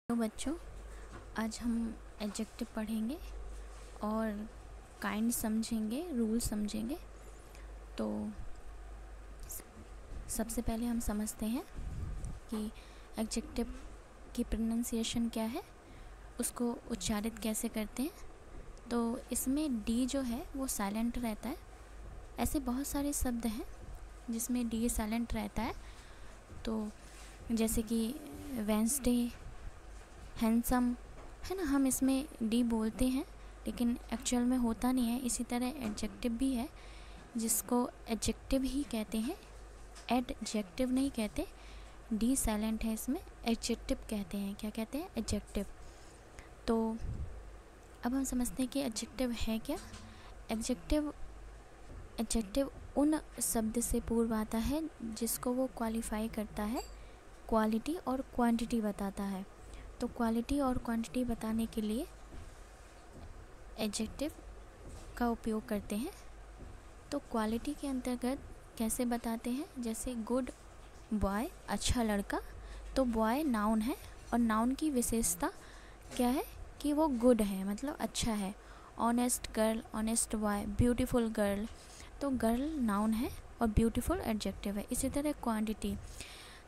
तो बच्चों, आज हम एडजेक्टिव पढ़ेंगे और काइंड समझेंगे, रूल समझेंगे। तो सबसे पहले हम समझते हैं कि एडजेक्टिव की प्रोनाउंसिएशन क्या है, उसको उच्चारित कैसे करते हैं। तो इसमें डी जो है वो साइलेंट रहता है। ऐसे बहुत सारे शब्द हैं जिसमें डी साइलेंट रहता है। तो जैसे कि वेंसडे, हैंडसम, है ना, हम इसमें डी बोलते हैं लेकिन एक्चुअल में होता नहीं है। इसी तरह एडजेक्टिव भी है जिसको एडजेक्टिव ही कहते हैं, एडजेक्टिव नहीं कहते। डी साइलेंट है इसमें, एडजेक्टिव कहते हैं। क्या कहते हैं? एडजेक्टिव। तो अब हम समझते हैं कि एडजेक्टिव है क्या। एडजेक्टिव उन शब्द से पूर्व आता है जिसको वो क्वालिफाई करता है, क्वालिटी और क्वांटिटी बताता है। तो क्वालिटी और क्वांटिटी बताने के लिए एडजेक्टिव का उपयोग करते हैं। तो क्वालिटी के अंतर्गत कैसे बताते हैं? जैसे गुड बॉय, अच्छा लड़का। तो बॉय नाउन है और नाउन की विशेषता क्या है कि वो गुड है, मतलब अच्छा है। Honest girl, honest boy, beautiful girl. तो गर्ल नाउन है और ब्यूटीफुल एडजेक्टिव है। इसी तरह quantity,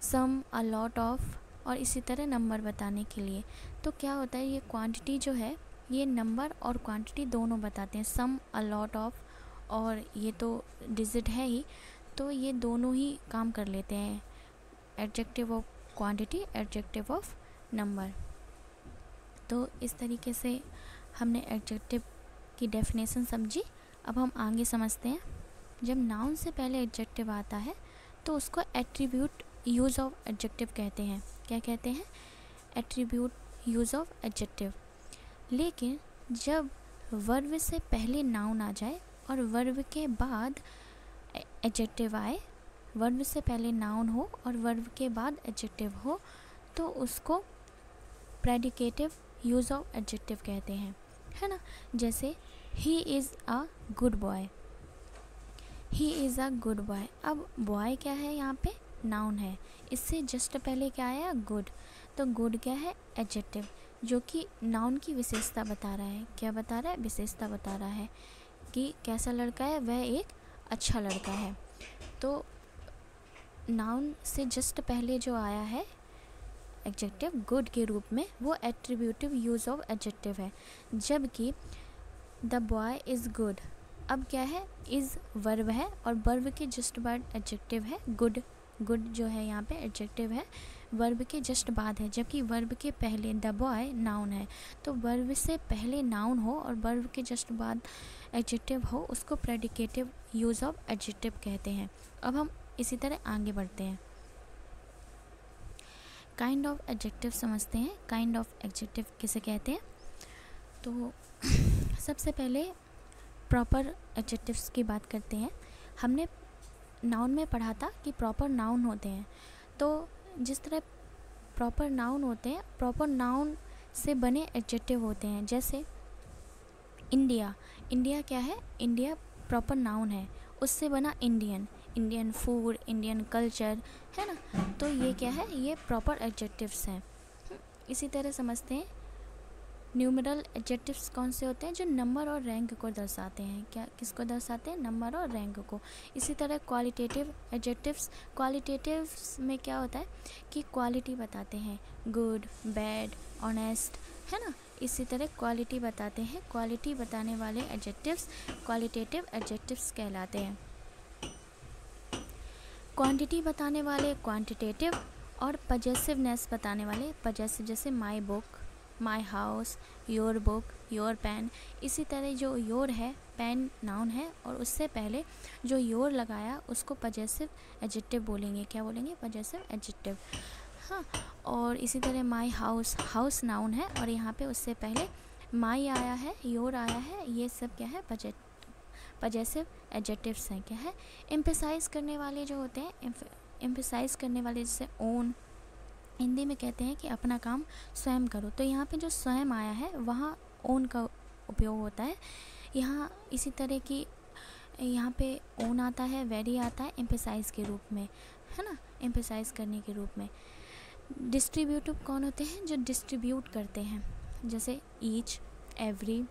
some, a lot of, और इसी तरह नंबर बताने के लिए। तो क्या होता है, ये क्वांटिटी जो है ये नंबर और क्वांटिटी दोनों बताते हैं। सम, अ लॉट ऑफ, और ये तो डिजिट है ही, तो ये दोनों ही काम कर लेते हैं। Adjective of quantity, adjective of number. तो इस तरीके से हमने एडजेक्टिव की डेफिनेशन समझी। अब हम आगे समझते हैं। जब नाउन से पहले एडजेक्टिव आता है तो उसको एट्रीब्यूट यूज़ ऑफ एडजेक्टिव कहते हैं। क्या कहते हैं? Attribute use of adjective. लेकिन जब वर्ब से पहले नाउन आ जाए और वर्ब के बाद एडजेक्टिव आए, वर्ब से पहले नाउन हो और वर्ब के बाद एडजेक्टिव हो, तो उसको प्रेडिकेटिव यूज़ ऑफ एडजेक्टिव कहते हैं, है ना। जैसे he is a good boy, he is a good boy. अब बॉय क्या है? यहाँ पे नाउन है। इससे जस्ट पहले क्या आया? गुड। तो गुड क्या है? एडजेक्टिव, जो कि नाउन की विशेषता बता रहा है। क्या बता रहा है? विशेषता बता रहा है कि कैसा लड़का है, वह एक अच्छा लड़का है। तो नाउन से जस्ट पहले जो आया है एडजेक्टिव गुड के रूप में, वो एट्रीब्यूटिव यूज़ ऑफ एडजेक्टिव है। जबकि द बॉय इज़ गुड, अब क्या है? इज़ वर्ब है और वर्ब के जस्ट बाद एडजेक्टिव है गुड। गुड जो है यहाँ पे एडजेक्टिव है, वर्ब के जस्ट बाद है। जबकि वर्ब के पहले द बॉय नाउन है। तो वर्ब से पहले नाउन हो और वर्ब के जस्ट बाद एडजेक्टिव हो, उसको प्रेडिकेटिव यूज़ ऑफ एडजेक्टिव कहते हैं। अब हम इसी तरह आगे बढ़ते हैं। काइंड ऑफ एडजेक्टिव समझते हैं। काइंड ऑफ एडजेक्टिव किसे कहते हैं? तो सबसे पहले प्रॉपर एडजेक्टिव्स की बात करते हैं। हमने नाउन में पढ़ा था कि प्रॉपर नाउन होते हैं। तो जिस तरह प्रॉपर नाउन होते हैं, प्रॉपर नाउन से बने एडजेक्टिव होते हैं। जैसे इंडिया, इंडिया क्या है? इंडिया प्रॉपर नाउन है, उससे बना Indian. Indian food, Indian culture, है ना। तो ये क्या है? ये प्रॉपर एडजेक्टिव्स हैं। इसी तरह समझते हैं न्यूमरल एडजेक्टिव्स कौन से होते हैं? जो नंबर और रैंक को दर्शाते हैं। क्या किसको दर्शाते हैं? नंबर और रैंक को। इसी तरह क्वालिटेटिव एडजेक्टिव्स, क्वालिटेटिव्स में क्या होता है कि क्वालिटी बताते हैं, गुड, बैड, ऑनेस्ट, है ना। इसी तरह क्वालिटी बताते हैं। क्वालिटी बताने वाले एडजेक्टिव्स क्वालिटेटिव एडजेक्टिव्स कहलाते हैं। क्वांटिटी बताने वाले क्वांटिटेटिव, और पजेसिवनेस बताने वाले पजेसिव। जैसे my book, my house, your book, your pen. इसी तरह जो योर है, पेन नाउन है और उससे पहले जो योर लगाया उसको पजेसिव एडजेक्टिव बोलेंगे। क्या बोलेंगे? Possessive adjective. हाँ, और इसी तरह माई हाउस, हाउस नाउन है और यहाँ पे उससे पहले माई आया है, योर आया है। ये सब क्या है? पजेसिव एडजेक्टिव्स हैं। क्या है? एम्फेसाइज करने वाले जो होते हैं, एम्फेसाइज करने वाले जैसे ओन, हिंदी में कहते हैं कि अपना काम स्वयं करो। तो यहाँ पे जो स्वयं आया है वहाँ ओन का उपयोग होता है। यहाँ इसी तरह की यहाँ पे ओन आता है, वेरी आता है एम्फेसाइज के रूप में, है ना, एम्फेसाइज करने के रूप में। डिस्ट्रीब्यूटिव कौन होते हैं? जो डिस्ट्रीब्यूट करते हैं, जैसे ईच, एवरी,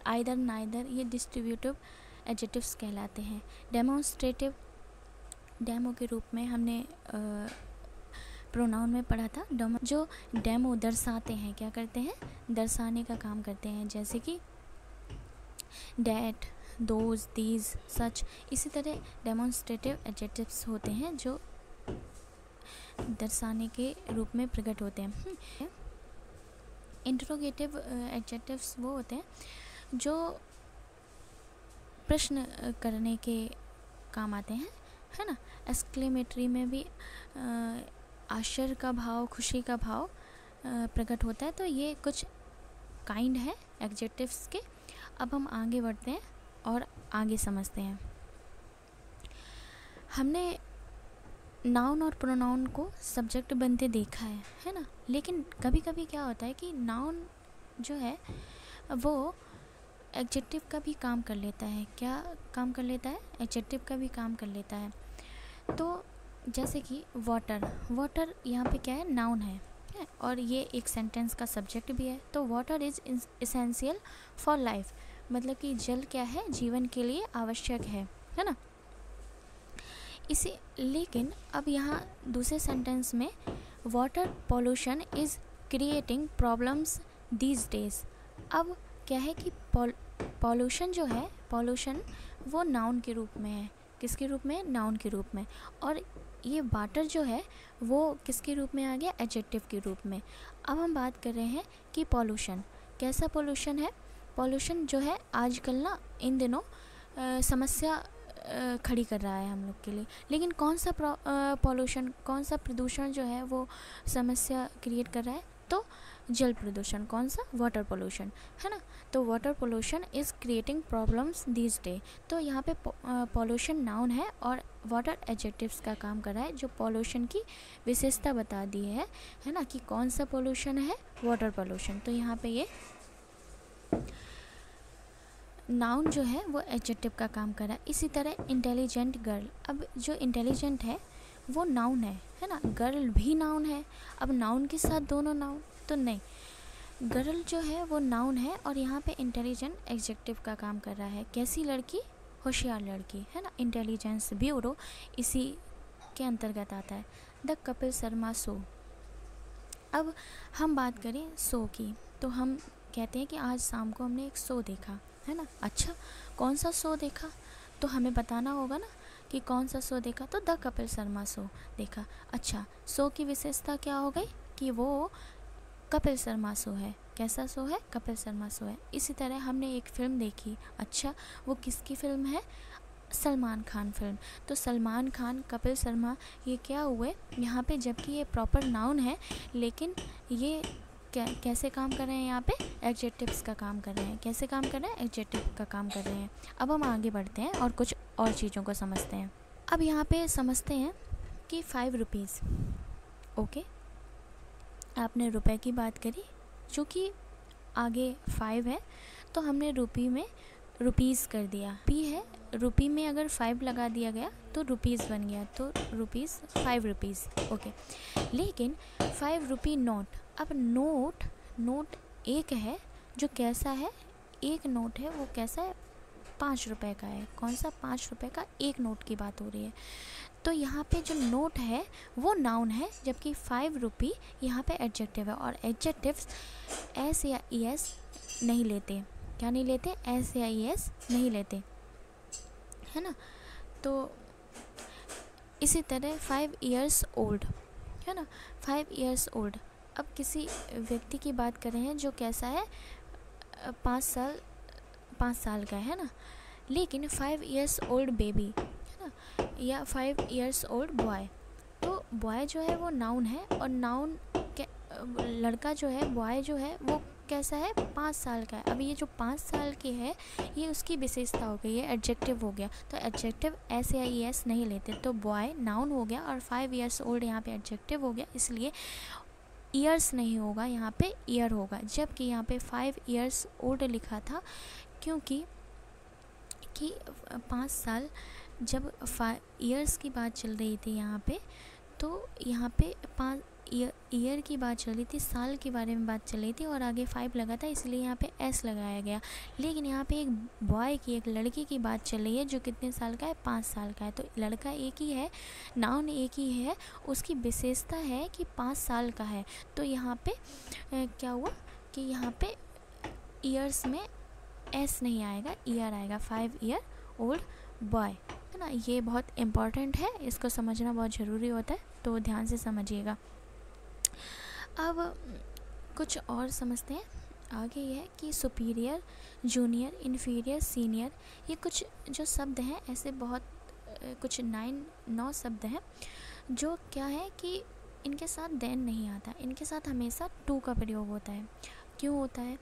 आइदर, नाइदर, ये डिस्ट्रीब्यूटिव एडजेक्टिव्स कहलाते हैं। डेमोन्स्ट्रेटिव, डेमो के रूप में हमने प्रोनाउन में पढ़ा था। जो डेमो दर्शाते हैं, क्या करते हैं? दर्शाने का काम करते हैं, जैसे कि डैट, दोज, दीज, सच। इसी तरह डेमोन्स्ट्रेटिव एडजेक्टिव्स होते हैं जो दर्शाने के रूप में प्रकट होते हैं। इंट्रोगेटिव एडजेक्टिव्स वो होते हैं जो प्रश्न करने के काम आते हैं, है ना। एक्सक्लेमेटरी में भी आश्चर्य का भाव, खुशी का भाव प्रकट होता है। तो ये कुछ काइंड है एडजेक्टिव्स के। अब हम आगे बढ़ते हैं और आगे समझते हैं। हमने नाउन और प्रोनाउन को सब्जेक्ट बनते देखा है ना। लेकिन कभी कभी क्या होता है कि नाउन जो है वो एडजेक्टिव का भी काम कर लेता है। क्या काम कर लेता है? एडजेक्टिव का भी काम कर लेता है। तो जैसे कि वाटर, वाटर यहाँ पे क्या है? नाउन है और ये एक सेंटेंस का सब्जेक्ट भी है। तो water is essential for life, मतलब कि जल क्या है? जीवन के लिए आवश्यक है ना। लेकिन अब यहाँ दूसरे सेंटेंस में water pollution is creating problems these days. अब क्या है कि पॉल्यूशन जो है, पॉल्यूशन वो नाउन के रूप में है। किसके रूप में? नाउन के रूप में। और ये वाटर जो है वो किसके रूप में आ गया? एडजेक्टिव के रूप में। अब हम बात कर रहे हैं कि पॉल्यूशन कैसा पॉल्यूशन है। पॉल्यूशन जो है आजकल ना इन दिनों समस्या खड़ी कर रहा है हम लोग के लिए। लेकिन कौन सा पॉल्यूशन, कौन सा प्रदूषण जो है वो समस्या क्रिएट कर रहा है? तो जल प्रदूषण। कौन सा? वाटर पोल्यूशन, है ना। तो water pollution is creating problems this day. तो यहाँ पे पोल्यूशन नाउन है और वाटर एडजेक्टिव्स का काम कर रहा है, जो पोल्यूशन की विशेषता बता दी है ना, कि कौन सा पोल्यूशन है? Water pollution. तो यहाँ पे ये नाउन जो है वो एडजेक्टिव का काम कर रहा है। इसी तरह इंटेलिजेंट गर्ल, अब जो इंटेलिजेंट है वो नाउन है ना। गर्ल भी नाउन है। अब नाउन के साथ दोनों नाउन तो नहीं, गर्ल जो है वो नाउन है और यहाँ पे इंटेलिजेंट एडजेक्टिव का काम कर रहा है। कैसी लड़की? होशियार लड़की, है ना। इंटेलिजेंस ब्यूरो इसी के अंतर्गत आता है। The Kapil Sharma show. अब हम बात करें शो की, तो हम कहते हैं कि आज शाम को हमने एक शो देखा, है ना। अच्छा, कौन सा शो देखा? तो हमें बताना होगा ना कि कौन सा शो देखा। तो द कपिल शर्मा शो देखा। अच्छा, शो की विशेषता क्या हो गई? कि वो कपिल शर्मा शो है। कैसा शो है? कपिल शर्मा शो है। इसी तरह हमने एक फ़िल्म देखी। अच्छा, वो किसकी फ़िल्म है? सलमान खान फिल्म। तो सलमान खान, कपिल शर्मा, ये क्या हुए यहाँ पे? जबकि ये प्रॉपर नाउन है, लेकिन ये कैसे काम कर रहे हैं? यहाँ पे एडजेक्टिव्स का काम कर रहे हैं। कैसे काम कर रहे हैं? एडजेक्टिव का काम कर रहे हैं। अब हम आगे बढ़ते हैं और कुछ और चीज़ों को समझते हैं। अब यहाँ पे समझते हैं कि 5 रुपीज़। ओके, आपने रुपए की बात करी, चूँकि आगे 5 है तो हमने रुपी में रुपीज़ कर दिया। पी है, रुपी में अगर 5 लगा दिया गया तो रुपीज़ बन गया। तो रुपीज़, 5 रुपीज़। ओके, लेकिन 5 रुपी नोट। अब नोट एक है जो कैसा है? एक नोट है वो कैसा है? 5 रुपए का है। कौन सा? 5 रुपए का एक नोट की बात हो रही है। तो यहाँ पे जो नोट है वो नाउन है, जबकि 5 रुपी यहाँ पे एडजेक्टिव है। और एडजेक्टिव्स एस या ई एस नहीं लेते। क्या नहीं लेते? एस या ई एस नहीं लेते, है ना। तो इसी तरह 5 इयर्स ओल्ड, है ना। 5 इयर्स ओल्ड। अब किसी व्यक्ति की बात कर रहे हैं जो कैसा है? 5 साल का है ना। लेकिन 5 इयर्स ओल्ड बेबी, है ना, या 5 इयर्स ओल्ड बॉय। तो बॉय जो है वो नाउन है और नाउन लड़का जो है, बॉय जो है वो कैसा है? 5 साल का है। अब ये जो 5 साल की है ये उसकी विशेषता हो गई, ये एडजेक्टिव हो गया। तो एडजेक्टिव एस या ई एस नहीं लेते। तो बॉय नाउन हो गया और 5 इयर्स ओल्ड यहाँ पे एडजेक्टिव हो गया, इसलिए ईयर्स नहीं होगा, यहाँ पे ईयर होगा। जबकि यहाँ पे 5 इयर्स ओल्ड लिखा था क्योंकि 5 साल, जब 5 इयर्स की बात चल रही थी यहाँ पे, तो यहाँ पे 5 ईयर की बात चल रही थी, साल के बारे में बात चल रही थी और आगे 5 लगा था, इसलिए यहाँ पे एस लगाया गया। लेकिन यहाँ पे एक बॉय की, एक लड़के की बात चल रही है जो कितने साल का है, 5 साल का है। तो लड़का एक ही है, नाउन एक ही है, उसकी विशेषता है कि 5 साल का है। तो यहाँ पे क्या हुआ कि यहाँ पे ईयर्स में एस नहीं आएगा, ईयर आएगा। 5 ईयर ओल्ड बॉय, है ना। ये बहुत इम्पॉर्टेंट है, इसको समझना बहुत ज़रूरी होता है, तो ध्यान से समझिएगा। अब कुछ और समझते हैं। आगे ये है कि सुपीरियर, जूनियर, इन्फीरियर, सीनियर, ये कुछ जो शब्द हैं, ऐसे बहुत कुछ 9 शब्द हैं जो क्या है कि इनके साथ देन नहीं आता, इनके साथ हमेशा टू का प्रयोग होता है। क्यों होता है?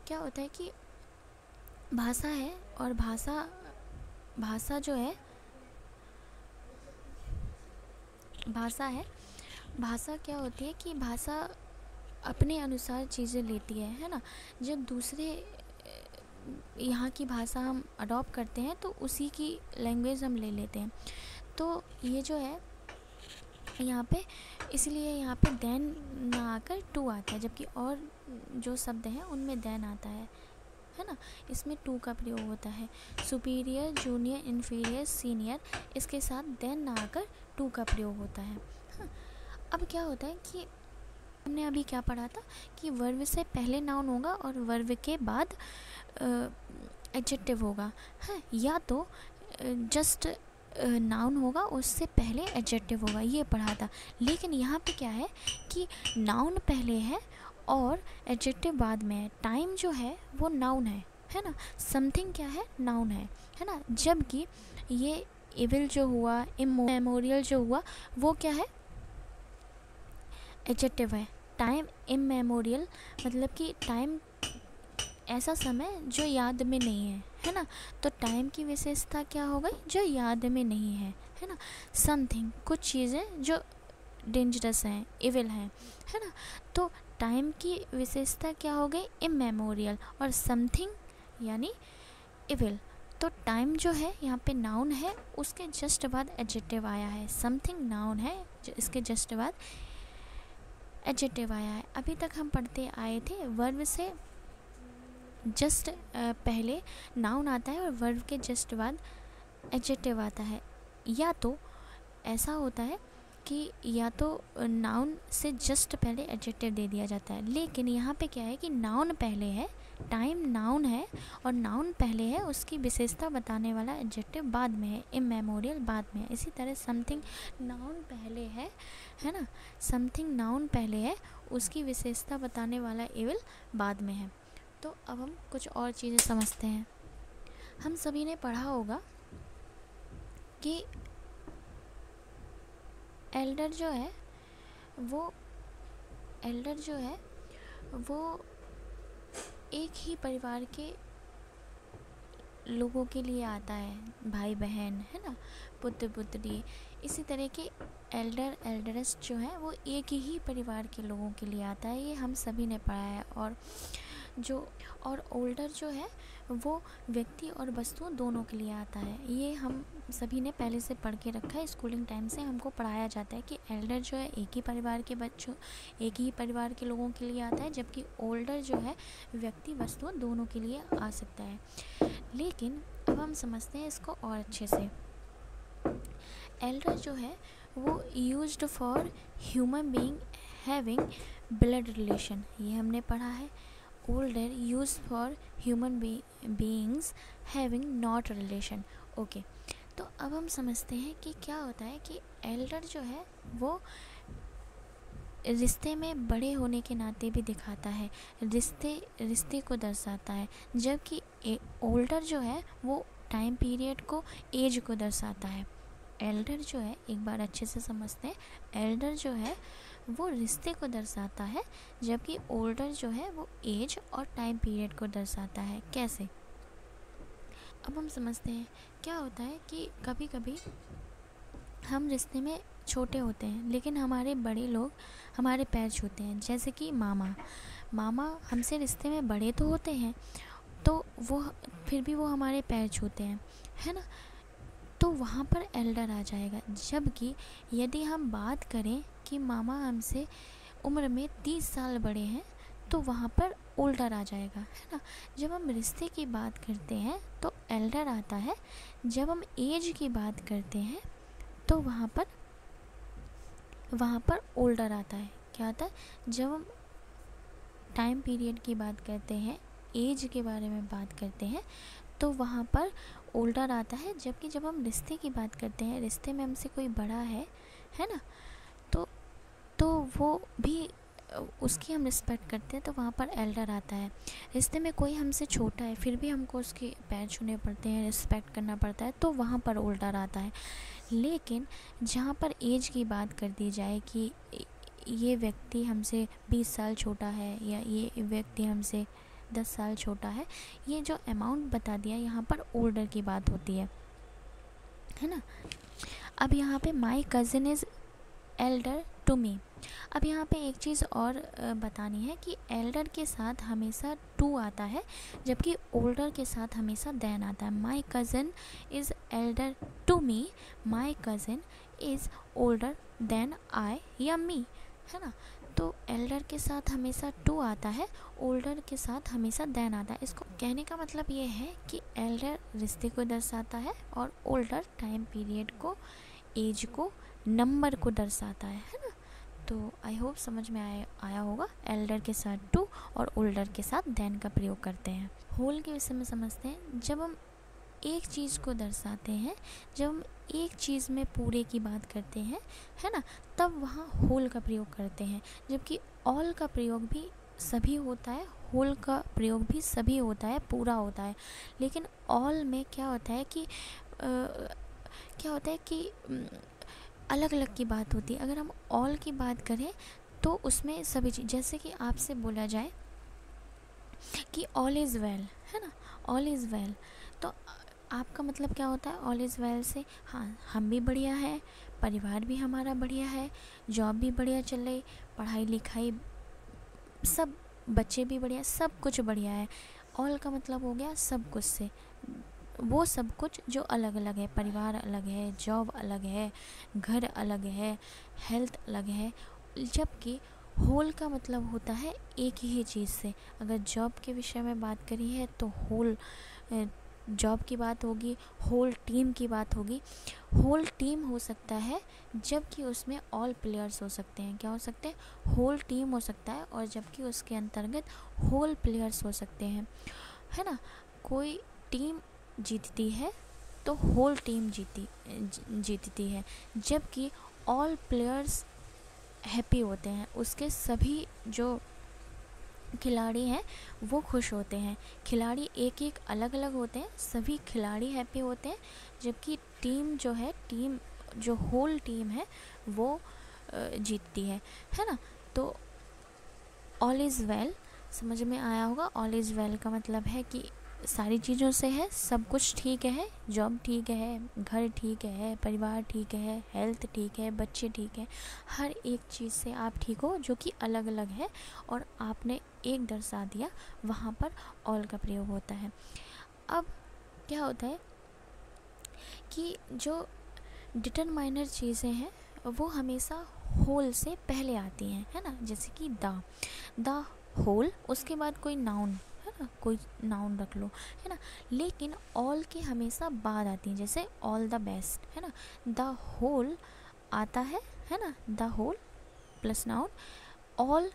क्या होता है कि भाषा है, और भाषा जो है, भाषा क्या होती है कि भाषा अपने अनुसार चीज़ें लेती है ना। जब दूसरे यहाँ की भाषा हम अडॉप्ट करते हैं तो उसी की लैंग्वेज हम ले लेते हैं। तो ये जो है यहाँ पे, इसलिए यहाँ पे देन ना आकर टू आता है, जबकि और जो शब्द हैं उनमें देन आता है ना। इसमें टू का प्रयोग होता है। सुपीरियर, जूनियर, इन्फीरियर, सीनियर, इसके साथ देन ना आकर टू का प्रयोग होता है। हाँ, अब क्या होता है कि हमने अभी क्या पढ़ा था कि वर्ब से पहले नाउन होगा और वर्ब के बाद एडजेक्टिव होगा। हाँ, या तो जस्ट नाउन होगा, उससे पहले एडजेक्टिव होगा, ये पढ़ा था। लेकिन यहाँ पे क्या है कि नाउन पहले है और एडजेक्टिव बाद में है। टाइम जो है वो नाउन है ना। समथिंग क्या है, नाउन है ना। जबकि ये इविल जो हुआ, इमेमोरियल जो हुआ, वो क्या है, एडजेक्टिव है। टाइम इमेमोरियल मतलब कि टाइम ऐसा समय जो याद में नहीं है ना। तो टाइम की विशेषता क्या हो गई, जो याद में नहीं है ना। समथिंग, कुछ चीज़ें जो डेंजरस हैं, इविल हैं, है ना। तो टाइम की विशेषता क्या हो गई, इमेमोरियल, और समथिंग यानी इविल। तो टाइम जो है यहाँ पे नाउन है, उसके जस्ट बाद एडजेक्टिव आया है। समथिंग नाउन है, इसके जस्ट बाद एडजेक्टिव आया है। अभी तक हम पढ़ते आए थे वर्ब से जस्ट पहले नाउन आता है और वर्ब के जस्ट बाद एडजेक्टिव आता है। या तो ऐसा होता है कि या तो नाउन से जस्ट पहले एडजेक्टिव दे दिया जाता है। लेकिन यहाँ पे क्या है कि नाउन पहले है, टाइम नाउन है और नाउन पहले है, उसकी विशेषता बताने वाला एडजेक्टिव बाद में है, इमेमोरियल बाद में है। इसी तरह समथिंग नाउन पहले है ना। समथिंग नाउन पहले है, उसकी विशेषता बताने वाला इविल बाद में है। तो अब हम कुछ और चीज़ें समझते हैं। हम सभी ने पढ़ा होगा कि एल्डर जो है वो एक ही परिवार के लोगों के लिए आता है, भाई बहन, है ना, पुत्र पुत्री। इसी तरह के एल्डरस जो है वो एक ही परिवार के लोगों के लिए आता है, ये हम सभी ने पढ़ा है। और ओल्डर जो है वो व्यक्ति और वस्तु दोनों के लिए आता है, ये हम सभी ने पहले से पढ़ के रखा है। स्कूलिंग टाइम से हमको पढ़ाया जाता है कि एल्डर जो है एक ही परिवार के लोगों के लिए आता है, जबकि ओल्डर जो है व्यक्ति वस्तु दोनों के लिए आ सकता है। लेकिन अब हम समझते हैं इसको और अच्छे से। एल्डर जो है वो used for human being having blood relation, ये हमने पढ़ा है। Older use for human beings having not relation. Okay, तो अब हम समझते हैं कि क्या होता है कि एल्डर जो है वो रिश्ते में बड़े होने के नाते भी दिखाता है, रिश्ते को दर्शाता है, जबकि ओल्डर जो है वो टाइम पीरियड को, एज को दर्शाता है। एल्डर जो है, एक बार अच्छे से समझते हैं, एल्डर जो है वो रिश्ते को दर्शाता है, जबकि ओल्डर जो है वो एज और टाइम पीरियड को दर्शाता है। कैसे, अब हम समझते हैं। क्या होता है कि कभी कभी हम रिश्ते में छोटे होते हैं, लेकिन हमारे बड़े लोग हमारे पैर छूते हैं। जैसे कि मामा हमसे रिश्ते में बड़े तो होते हैं, तो वो फिर भी वो हमारे पैर छूते हैं, है ना। तो तो वहाँ पर एल्डर आ जाएगा। जबकि यदि हम बात करें कि मामा हमसे उम्र में 30 साल बड़े हैं तो वहाँ पर ओल्डर आ जाएगा, है ना। जब हम रिश्ते की बात करते हैं तो एल्डर आता है, जब हम एज की बात करते हैं तो वहाँ पर ओल्डर आता है। क्या आता है? जब हम टाइम पीरियड की बात करते हैं, एज के बारे में बात करते हैं तो वहाँ पर ओल्डर आता है। जबकि जब हम रिश्ते की बात करते हैं, रिश्ते में हमसे कोई बड़ा है ना, तो वो भी उसकी हम रिस्पेक्ट करते हैं तो वहाँ पर एल्डर आता है। रिश्ते में कोई हमसे छोटा है फिर भी हमको उसके पैर छूने पड़ते हैं, रिस्पेक्ट करना पड़ता है, तो वहाँ पर ओल्डर आता है। लेकिन जहाँ पर एज की बात कर दी जाए कि ये व्यक्ति हमसे 20 साल छोटा है या ये व्यक्ति हमसे 10 साल छोटा है, ये जो अमाउंट बता दिया यहाँ पर ओल्डर की बात होती है ना। अब यहाँ पे my cousin is elder to me. अब यहाँ पे एक चीज़ और बतानी है कि एल्डर के साथ हमेशा टू आता है, जबकि ओल्डर के साथ हमेशा देन आता है। My cousin is elder to me, my cousin is older than I या मी, है ना। तो एल्डर के साथ हमेशा टू आता है, ओल्डर के साथ हमेशा देन आता है। इसको कहने का मतलब ये है कि एल्डर रिश्ते को दर्शाता है और ओल्डर टाइम पीरियड को, एज को, नंबर को दर्शाता है ना। तो आई होप समझ में आया होगा। एल्डर के साथ टू और ओल्डर के साथ देन का प्रयोग करते हैं। होल के विषय में समझते हैं। जब हम एक चीज़ को दर्शाते हैं, जब हम एक चीज़ में पूरे की बात करते हैं, है ना, तब वहाँ होल का प्रयोग करते हैं। जबकि ऑल का प्रयोग भी सभी होता है, होल का प्रयोग भी सभी होता है, पूरा होता है। लेकिन ऑल में क्या होता है कि अलग अलग की बात होती है। अगर हम ऑल की बात करें तो उसमें सभी चीज़, जैसे कि आपसे बोला जाए कि ऑल इज़ वेल, है ना, ऑल इज़ वेल, तो आपका मतलब क्या होता है? ऑल इज़ वेल से हाँ, हम भी बढ़िया है, परिवार भी हमारा बढ़िया है, जॉब भी बढ़िया चल रही, पढ़ाई लिखाई सब, बच्चे भी बढ़िया, सब कुछ बढ़िया है। ऑल का मतलब हो गया सब कुछ से, वो सब कुछ जो अलग अलग है, परिवार अलग है, जॉब अलग है, घर अलग है, हेल्थ अलग है। जबकि होल का मतलब होता है एक ही चीज़ से। अगर जॉब के विषय में बात करी है तो होल जॉब की बात होगी, होल टीम की बात होगी। होल टीम हो सकता है जबकि उसमें ऑल प्लेयर्स हो सकते हैं। क्या हो सकते हैं? होल टीम हो सकता है, और जबकि उसके अंतर्गत होल प्लेयर्स हो सकते हैं, है ना। कोई टीम जीतती है तो होल टीम जीतती है, जबकि ऑल प्लेयर्स हैप्पी होते हैं, उसके सभी जो खिलाड़ी हैं वो खुश होते हैं। खिलाड़ी एक एक अलग अलग होते हैं, सभी खिलाड़ी हैप्पी होते हैं, जबकि टीम जो है, टीम जो होल टीम है वो जीतती है ना। तो ऑल इज़ वेल समझ में आया होगा। ऑल इज़ वेल का मतलब है कि सारी चीज़ों से है, सब कुछ ठीक है, जॉब ठीक है, घर ठीक है, परिवार ठीक है, हेल्थ ठीक है, बच्चे ठीक है, हर एक चीज़ से आप ठीक हो जो कि अलग अलग है और आपने एक दर्शा दिया, वहाँ पर ऑल का प्रयोग होता है। अब क्या होता है कि जो डिटरमाइनर चीज़ें हैं वो हमेशा होल से पहले आती हैं, है ना। जैसे कि द होल, उसके बाद कोई नाउन, है ना, कोई नाउन रख लो, है ना। लेकिन ऑल के हमेशा बाद आती हैं, जैसे ऑल द बेस्ट, है ना। द होल आता है ना, the whole plus noun, all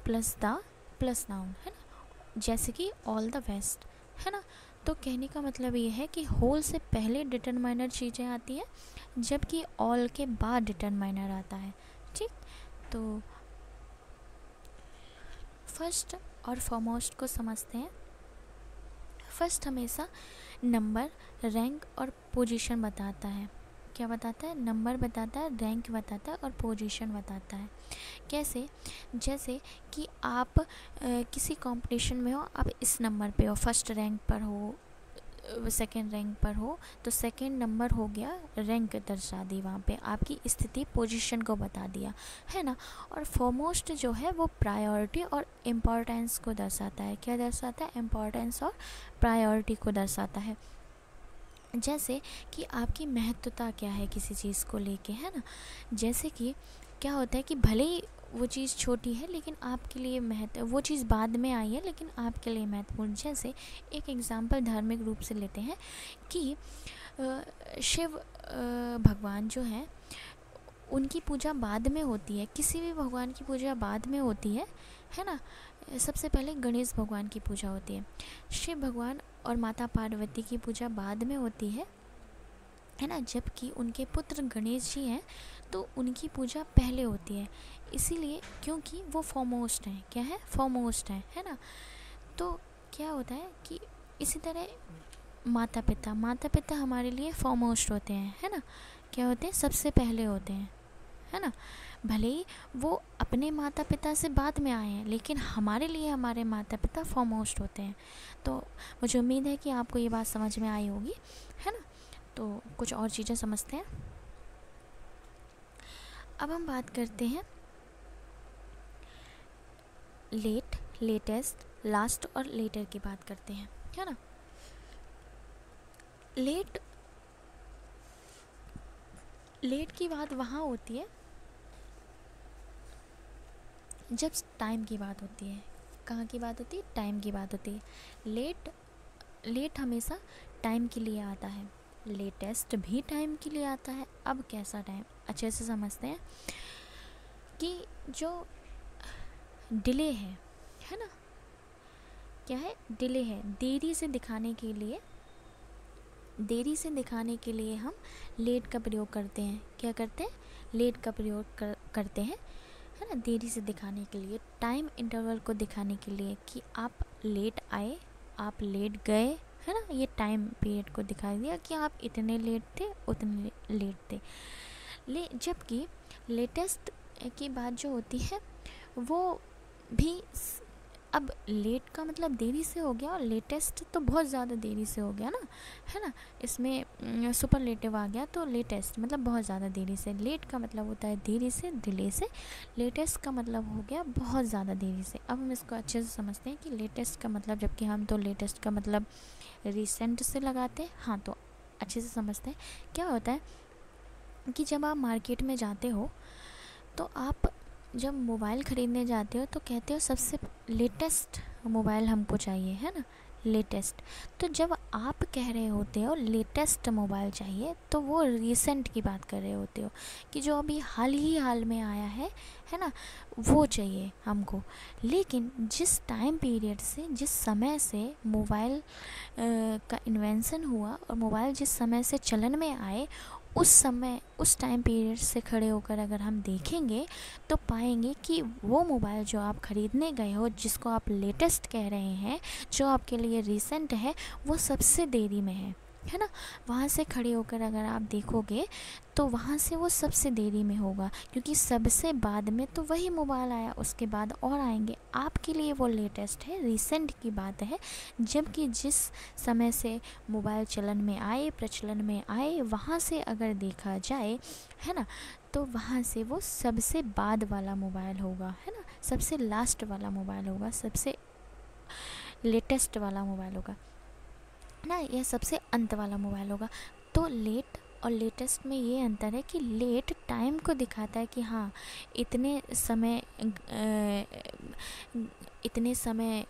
plus the plus noun, है ना, जैसे कि ऑल द बेस्ट, है ना। तो कहने का मतलब ये है कि होल से पहले डिटरमाइनर चीज़ें आती हैं, जबकि ऑल के बाद डिटरमाइनर आता है, ठीक। तो फर्स्ट और फॉरमोस्ट को समझते हैं। फर्स्ट हमेशा नंबर, रैंक और पोजीशन बताता है। क्या बताता है? नंबर बताता है, रैंक बताता है और पोजीशन बताता है। कैसे? जैसे कि आप किसी कंपटीशन में हो, आप इस नंबर पे हो, फर्स्ट रैंक पर हो, सेकेंड रैंक पर हो, तो सेकेंड नंबर हो गया, रैंक दर्शा दी, वहाँ पे आपकी स्थिति, पोजीशन को बता दिया, है ना। और फॉरमोस्ट जो है वो प्रायोरिटी और इम्पोर्टेंस को दर्शाता है। क्या दर्शाता है? इम्पोर्टेंस और प्रायोरिटी को दर्शाता है। जैसे कि आपकी महत्वता क्या है किसी चीज़ को लेके, है ना। जैसे कि क्या होता है कि भले ही वो चीज़ छोटी है लेकिन आपके लिए वो चीज़ बाद में आई है लेकिन आपके लिए महत्वपूर्ण। जैसे एक एग्ज़ाम्पल धार्मिक रूप से लेते हैं कि शिव भगवान जो हैं उनकी पूजा बाद में होती है, किसी भी भगवान की पूजा बाद में होती है ना। सबसे पहले गणेश भगवान की पूजा होती है, शिव भगवान और माता पार्वती की पूजा बाद में होती है ना। जबकि उनके पुत्र गणेश जी हैं तो उनकी पूजा पहले होती है, इसीलिए क्योंकि वो फॉरमोस्ट हैं। क्या है? फॉरमोस्ट है ना। तो क्या होता है कि इसी तरह माता पिता हमारे लिए फॉरमोस्ट होते हैं, है ना। क्या होते हैं? सबसे पहले होते हैं, है ना। भले ही वो अपने माता पिता से बाद में आए हैं लेकिन हमारे लिए हमारे माता पिता फॉरमोस्ट होते हैं। तो मुझे उम्मीद है कि आपको ये बात समझ में आई होगी, है ना। तो कुछ और चीज़ें समझते हैं। अब हम बात करते हैं लेटेस्ट, लास्ट और लेटर की बात करते हैं, है ना। लेट की बात वहाँ होती है जब टाइम की बात होती है। कहाँ की बात होती है? टाइम की बात होती है। लेट हमेशा टाइम के लिए आता है, लेटेस्ट भी टाइम के लिए आता है। अब कैसा टाइम, अच्छे से समझते हैं कि जो डिले है ना, क्या है? डिले है। देरी से दिखाने के लिए हम लेट का प्रयोग करते हैं। क्या करते हैं? लेट का प्रयोग करते हैं, है ना। देरी से दिखाने के लिए, टाइम इंटरवल को दिखाने के लिए कि आप लेट आए, आप लेट गए, है ना। ये टाइम पीरियड को दिखा दिया कि आप इतने लेट थे, उतने लेट थे। जबकि लेटेस्ट की बात जो होती है वो भी, अब लेट का मतलब देरी से हो गया और लेटेस्ट तो बहुत ज़्यादा देरी से हो गया ना, है ना। इसमें सुपरलेटिव आ गया, तो लेटेस्ट मतलब बहुत ज़्यादा देरी से। लेट का मतलब होता है देरी से, डिले से। लेटेस्ट का मतलब हो गया बहुत ज़्यादा देरी से। अब हम इसको अच्छे से समझते हैं कि लेटेस्ट का मतलब, जबकि हम तो लेटेस्ट का मतलब रिसेंट से लगाते हैं। हाँ, तो अच्छे से समझते हैं। क्या होता है कि जब आप मार्केट में जाते हो तो आप जब मोबाइल ख़रीदने जाते हो तो कहते हो सबसे लेटेस्ट मोबाइल हमको चाहिए, है ना, लेटेस्ट। तो जब आप कह रहे होते हो लेटेस्ट मोबाइल चाहिए तो वो रिसेंट की बात कर रहे होते हो कि जो अभी हाल में आया है ना, वो चाहिए हमको। लेकिन जिस टाइम पीरियड से, जिस समय से मोबाइल का इन्वेंशन हुआ और मोबाइल जिस समय से चलन में आए, उस टाइम पीरियड से खड़े होकर अगर हम देखेंगे तो पाएंगे कि वो मोबाइल जो आप ख़रीदने गए हो, जिसको आप लेटेस्ट कह रहे हैं, जो आपके लिए रिसेंट है, वो सबसे देरी में है ना। वहाँ से खड़े होकर अगर आप देखोगे तो वहाँ से वो सबसे देरी में होगा, क्योंकि सबसे बाद में तो वही मोबाइल आया, उसके बाद और आएंगे। आपके लिए वो लेटेस्ट है, रिसेंट की बात है। जबकि जिस समय से मोबाइल चलन में आए, प्रचलन में आए, वहाँ से अगर देखा जाए, है ना, तो वहाँ से वो सबसे बाद वाला मोबाइल होगा, है ना, सबसे लास्ट वाला मोबाइल होगा, सबसे लेटेस्ट वाला मोबाइल होगा ना, यह सबसे अंत वाला मोबाइल होगा। तो लेट और लेटेस्ट में ये अंतर है कि लेट टाइम को दिखाता है कि हाँ इतने समय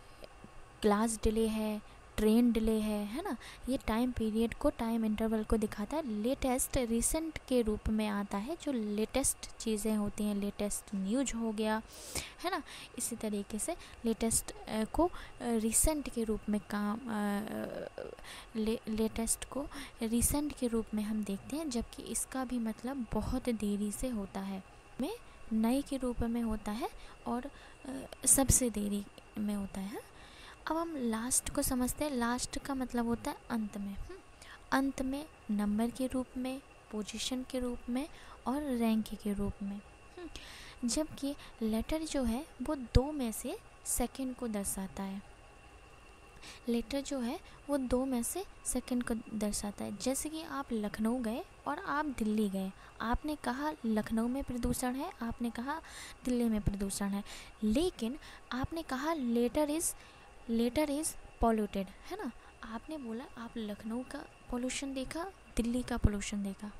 क्लास डिले है, ट्रेन डिले है ना। ये टाइम पीरियड को, टाइम इंटरवल को दिखाता है। लेटेस्ट रिसेंट के रूप में आता है, जो लेटेस्ट चीज़ें होती हैं, लेटेस्ट न्यूज़ हो गया, है ना। इसी तरीके से लेटेस्ट को रिसेंट के रूप में लेटेस्ट को रिसेंट के रूप में हम देखते हैं, जबकि इसका भी मतलब बहुत देरी से होता है, में नए के रूप में होता है और सबसे देरी में होता है। अब हम लास्ट को समझते हैं। लास्ट का मतलब होता है अंत में। अंत में नंबर के रूप में, पोजीशन के रूप में और रैंक के रूप में। जबकि लेटर जो है वो 2 में से सेकंड को दर्शाता है। लेटर जो है वो 2 में से सेकंड को दर्शाता है। जैसे कि आप लखनऊ गए और आप दिल्ली गए, आपने कहा लखनऊ में प्रदूषण है, आपने कहा दिल्ली में प्रदूषण है, लेकिन आपने कहा लेटर इज़ पॉल्यूटेड, है ना। आपने बोला आप लखनऊ का पोल्यूशन देखा, दिल्ली का पोल्यूशन देखा।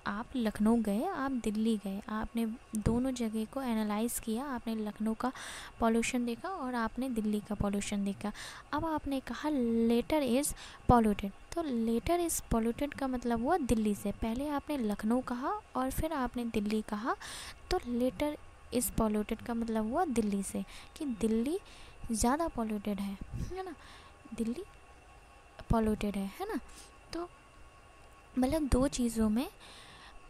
आप लखनऊ गए, आप दिल्ली गए, आपने दोनों जगह को एनालाइज़ किया। आपने लखनऊ का पोल्यूशन देखा और आपने दिल्ली का पोल्यूशन देखा। अब आपने कहा लेटर इज़ पॉल्यूटेड, तो लेटर इज़ पॉल्यूटेड का मतलब हुआ दिल्ली से। पहले आपने लखनऊ कहा और फिर आपने दिल्ली कहा, तो लेटर इज़ पॉल्यूटेड का मतलब हुआ दिल्ली से, कि दिल्ली ज़्यादा पॉल्यूटेड है ना, दिल्ली पॉल्यूटेड है ना। तो मतलब दो चीज़ों में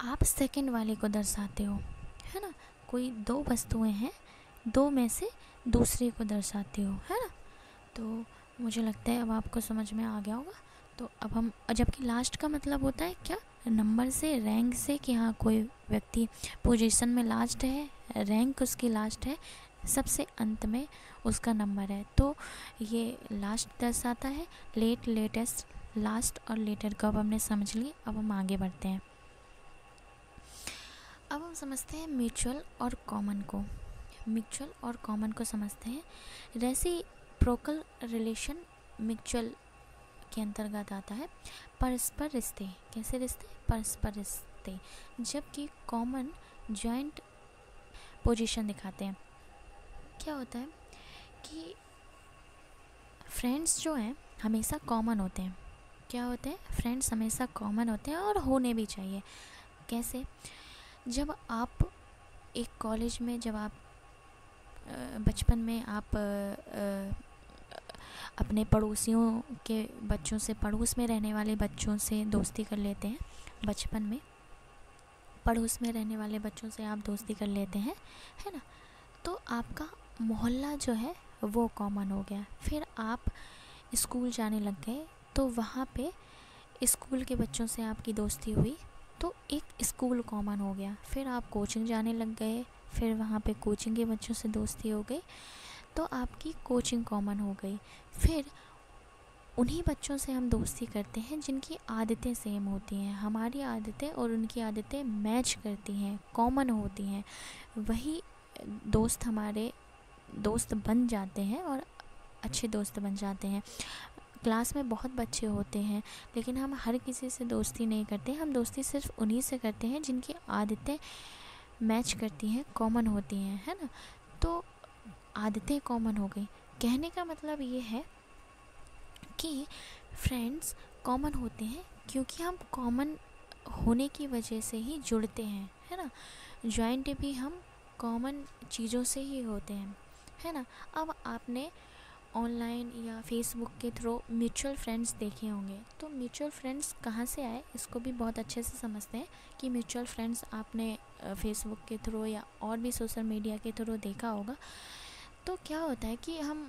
आप सेकंड वाले को दर्शाते हो, है ना। कोई दो वस्तुएं हैं, दो में से दूसरे को दर्शाते हो, है ना। तो मुझे लगता है अब आपको समझ में आ गया होगा। तो अब हम, जबकि लास्ट का मतलब होता है क्या, नंबर से, रैंक से, कि हाँ कोई व्यक्ति पोजीशन में लास्ट है, रैंक उसकी लास्ट है, सबसे अंत में उसका नंबर है। तो ये लास्ट दर्शाता है, लेट, लेटेस्ट, लास्ट और लेटर को अब हमने समझ ली। अब हम आगे बढ़ते हैं। अब हम समझते हैं म्यूचुअल और कॉमन को। म्यूचुअल और कॉमन को समझते हैं। रेसिप्रोकल रिलेशन म्यूचुअल के अंतर्गत आता है। परस्पर रिश्ते, कैसे रिश्ते, परस्पर रिश्ते, जबकि कॉमन जॉइंट पोजीशन दिखाते हैं। क्या होता है कि फ्रेंड्स जो हैं हमेशा कॉमन होते हैं। क्या होते हैं, फ्रेंड्स हमेशा कॉमन होते हैं और होने भी चाहिए। कैसे, जब आप एक कॉलेज में, जब आप बचपन में आप अपने पड़ोसियों के बच्चों से, पड़ोस में रहने वाले बच्चों से दोस्ती कर लेते हैं। बचपन में पड़ोस में रहने वाले बच्चों से आप दोस्ती कर लेते हैं, है ना। तो आपका मोहल्ला जो है वो कॉमन हो गया। फिर आप स्कूल जाने लग गए, तो वहाँ पे स्कूल के बच्चों से आपकी दोस्ती हुई, तो एक स्कूल कॉमन हो गया। फिर आप कोचिंग जाने लग गए, फिर वहाँ पे कोचिंग के बच्चों से दोस्ती हो गई, तो आपकी कोचिंग कॉमन हो गई। फिर उन्हीं बच्चों से हम दोस्ती करते हैं जिनकी आदतें सेम होती हैं, हमारी आदतें और उनकी आदतें मैच करती हैं, कॉमन होती हैं। वही दोस्त हमारे दोस्त बन जाते हैं और अच्छे दोस्त बन जाते हैं। क्लास में बहुत बच्चे होते हैं, लेकिन हम हर किसी से दोस्ती नहीं करते। हम दोस्ती सिर्फ उन्हीं से करते हैं जिनकी आदतें मैच करती हैं, कॉमन होती हैं, है ना। तो आदतें कॉमन हो गई। कहने का मतलब ये है कि फ्रेंड्स कॉमन होते हैं क्योंकि हम कॉमन होने की वजह से ही जुड़ते हैं, है ना। जॉइंट भी हम कॉमन चीज़ों से ही होते हैं, है ना। अब आपने ऑनलाइन या फेसबुक के थ्रू म्यूचुअल फ्रेंड्स देखे होंगे, तो म्यूचुअल फ्रेंड्स कहाँ से आए इसको भी बहुत अच्छे से समझते हैं कि म्यूचुअल फ्रेंड्स आपने फेसबुक के थ्रू या और भी सोशल मीडिया के थ्रू देखा होगा। तो क्या होता है कि हम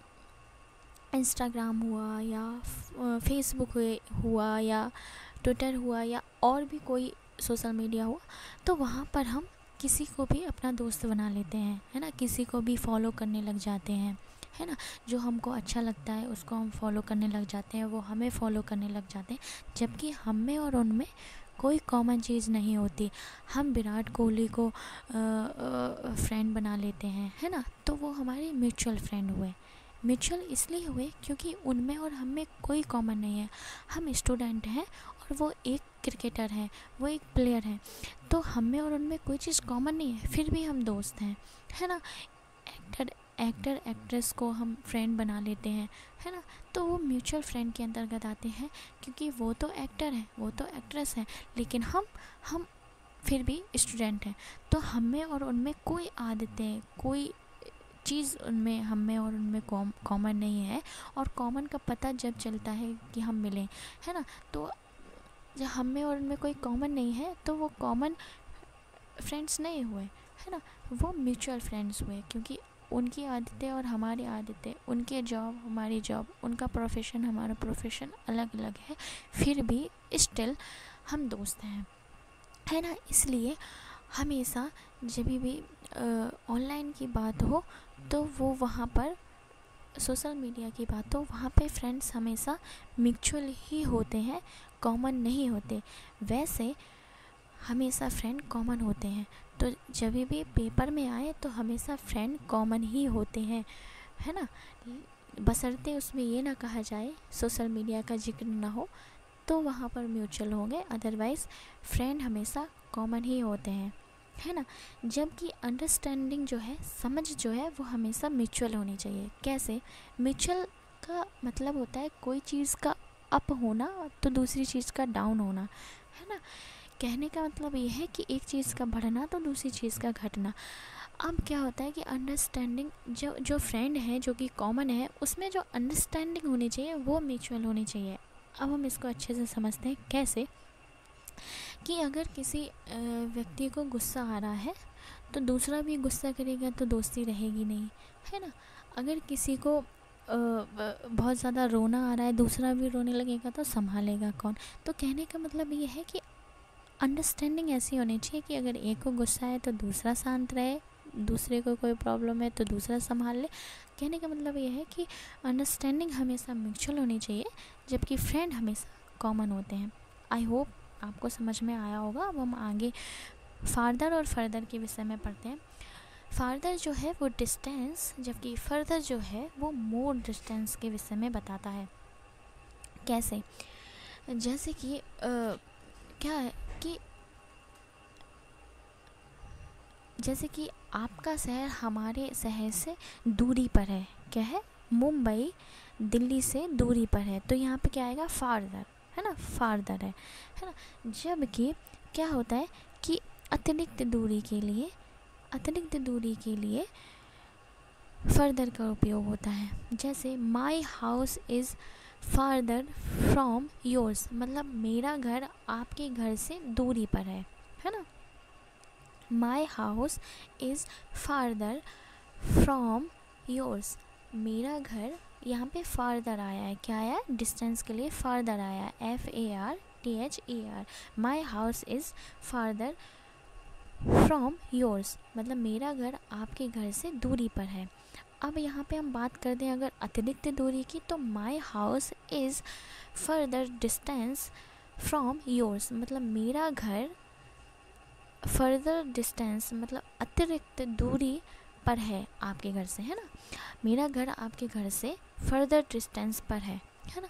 इंस्टाग्राम हुआ या फेसबुक हुआ या ट्विटर हुआ या और भी कोई सोशल मीडिया हुआ, तो वहाँ पर हम किसी को भी अपना दोस्त बना लेते हैं, है ना। किसी को भी फॉलो करने लग जाते हैं, है ना। जो हमको अच्छा लगता है उसको हम फॉलो करने लग जाते हैं, वो हमें फॉलो करने लग जाते हैं, जबकि हम में और उनमें कोई कॉमन चीज़ नहीं होती। हम विराट कोहली को फ्रेंड बना लेते हैं, है ना। तो वो हमारे म्यूचुअल फ्रेंड हुए। म्यूचुअल इसलिए हुए क्योंकि उनमें और हम में कोई कॉमन नहीं है। हम स्टूडेंट हैं और वो एक क्रिकेटर है, वो एक प्लेयर है, तो हम में और उनमें कोई चीज़ कॉमन नहीं है, फिर भी हम दोस्त हैं, है ना। एक्टर एक्ट्रेस को हम फ्रेंड बना लेते हैं, है ना। तो वो म्यूचुअल फ्रेंड के अंतर्गत आते हैं क्योंकि वो तो एक्टर है, वो तो एक्ट्रेस है, लेकिन हम फिर भी स्टूडेंट हैं। तो हम में और उनमें कोई आदतें, कोई चीज़ उनमें, हम में और उनमें कॉमन नहीं है। और कॉमन का पता जब चलता है कि हम मिलें, है ना। तो जब हम में और उनमें कोई कॉमन नहीं है तो वो कॉमन फ्रेंड्स नहीं हुए, है ना। वो म्यूचुअल फ्रेंड्स हुए क्योंकि उनकी आदतें और हमारी आदतें, उनके जॉब हमारी जॉब, उनका प्रोफेशन हमारा प्रोफेशन अलग अलग है, फिर भी स्टिल हम दोस्त हैं, है ना। इसलिए हमेशा जब भी ऑनलाइन की बात हो तो वो वहाँ पर, सोशल मीडिया की बात हो, वहाँ पे फ्रेंड्स हमेशा म्यूचुअल ही होते हैं, कॉमन नहीं होते। वैसे हमेशा फ्रेंड कॉमन होते हैं, तो जब भी पेपर में आए तो हमेशा फ्रेंड कॉमन ही होते हैं, है ना। बशर्ते उसमें ये ना कहा जाए, सोशल मीडिया का जिक्र ना हो, तो वहाँ पर म्यूचुअल होंगे, अदरवाइज़ फ्रेंड हमेशा कॉमन ही होते हैं, है ना। जबकि अंडरस्टैंडिंग जो है, समझ जो है, वो हमेशा म्यूचुअल होनी चाहिए। कैसे? म्यूचुअल का मतलब होता है कोई चीज़ का अप होना तो दूसरी चीज़ का डाउन होना, है ना। कहने का मतलब ये है कि एक चीज़ का बढ़ना तो दूसरी चीज़ का घटना। अब क्या होता है कि अंडरस्टैंडिंग जो फ्रेंड है, जो कि कॉमन है, उसमें जो अंडरस्टैंडिंग होनी चाहिए वो म्यूचुअल होनी चाहिए। अब हम इसको अच्छे से समझते हैं। कैसे? कि अगर किसी व्यक्ति को गुस्सा आ रहा है तो दूसरा भी गुस्सा करेगा तो दोस्ती रहेगी नहीं, है ना। अगर किसी को बहुत ज़्यादा रोना आ रहा है, दूसरा भी रोने लगेगा तो संभालेगा कौन। तो कहने का मतलब ये है कि अंडरस्टैंडिंग ऐसी होनी चाहिए कि अगर एक को गुस्सा है तो दूसरा शांत रहे, दूसरे को कोई प्रॉब्लम है तो दूसरा संभाल ले। कहने का मतलब ये है कि अंडरस्टैंडिंग हमेशा म्यूचुअल होनी चाहिए, जबकि फ्रेंड हमेशा कॉमन होते हैं। आई होप आपको समझ में आया होगा। अब हम आगे फार्दर और फर्दर के विषय में पढ़ते हैं। फार्दर जो है वो डिस्टेंस, जबकि फर्दर जो है वो मोर डिस्टेंस के विषय में बताता है। कैसे? जैसे कि क्या है कि जैसे कि आपका शहर हमारे शहर से दूरी पर है। क्या है? मुंबई दिल्ली से दूरी पर है, तो यहाँ पे क्या आएगा? फार्दर, है ना, फार्दर है ना। जबकि क्या होता है कि अतिरिक्त दूरी के लिए फर्दर का उपयोग होता है। जैसे my house is farther from yours, मतलब मेरा घर आपके घर से दूरी पर है ना। My house is farther from yours, मेरा घर, यहाँ पे फार्दर आया है। क्या आया? डिस्टेंस के लिए फार्दर आया है, FARTHER। My house is farther from yours, मतलब मेरा घर आपके घर से दूरी पर है। अब यहाँ पे हम बात कर दें अगर अतिरिक्त दूरी की, तो my house is further distance from yours, मतलब मेरा घर फर्दर डिस्टेंस मतलब अतिरिक्त दूरी पर है आपके घर से, है ना। मेरा घर आपके घर से फर्दर डिस्टेंस पर है ना।